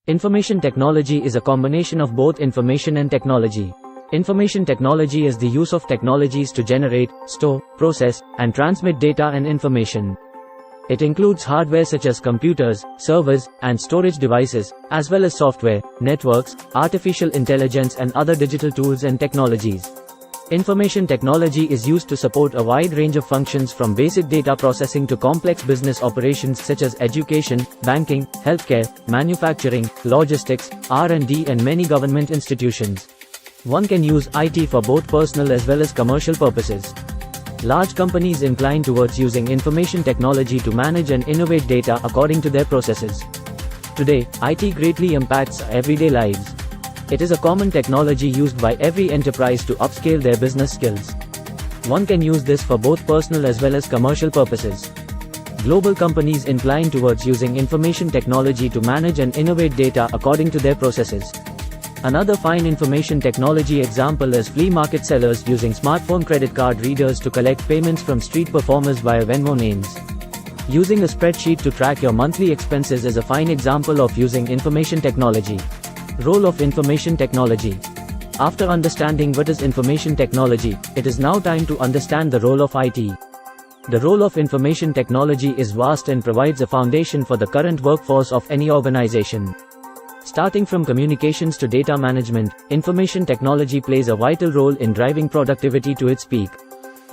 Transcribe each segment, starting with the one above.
Information technology is a combination of both information and technology. Information technology is the use of technologies to generate, store, process, and transmit data and information. It includes hardware such as computers, servers, and storage devices, as well as software, networks, artificial intelligence and other digital tools and technologies. Information technology is used to support a wide range of functions from basic data processing to complex business operations such as education, banking, healthcare, manufacturing, logistics, R&D and many government institutions. One can use IT for both personal as well as commercial purposes. Large companies incline towards using information technology to manage and innovate data according to their processes. Today, IT greatly impacts our everyday lives. It is a common technology used by every enterprise to upscale their business skills. One can use this for both personal as well as commercial purposes. Global companies incline towards using information technology to manage and innovate data according to their processes. Another fine information technology example is flea market sellers using smartphone credit card readers to collect payments from street performers via Venmo names. Using a spreadsheet to track your monthly expenses is a fine example of using information technology. Role of information technology. After understanding what is information technology, it is now time to understand the role of IT. The role of information technology is vast and provides a foundation for the current workforce of any organization. Starting from communications to data management, information technology plays a vital role in driving productivity to its peak.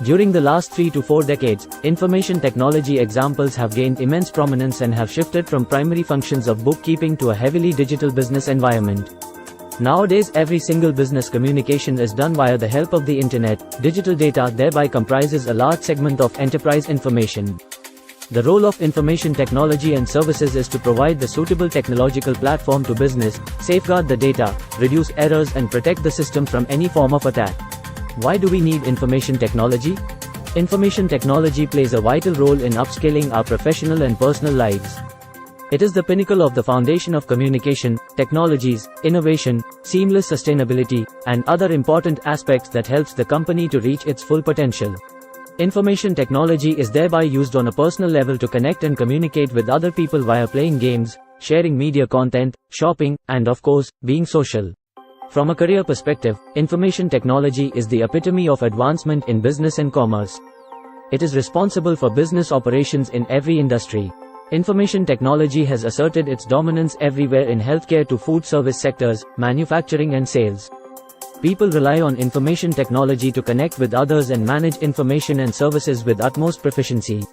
During the last 3 to 4 decades, information technology examples have gained immense prominence and have shifted from primary functions of bookkeeping to a heavily digital business environment. Nowadays, every single business communication is done via the help of the internet. Digital data thereby comprises a large segment of enterprise information. The role of information technology and services is to provide the suitable technological platform to business, safeguard the data, reduce errors and protect the system from any form of attack. Why do we need information technology? Information technology plays a vital role in upscaling our professional and personal lives. It is the pinnacle of the foundation of communication, technologies, innovation, seamless sustainability, and other important aspects that helps the company to reach its full potential. Information technology is thereby used on a personal level to connect and communicate with other people via playing games, sharing media content, shopping, and of course, being social. From a career perspective, information technology is the epitome of advancement in business and commerce. It is responsible for business operations in every industry. Information technology has asserted its dominance everywhere in healthcare to food service sectors, manufacturing and sales. People rely on information technology to connect with others and manage information and services with utmost proficiency.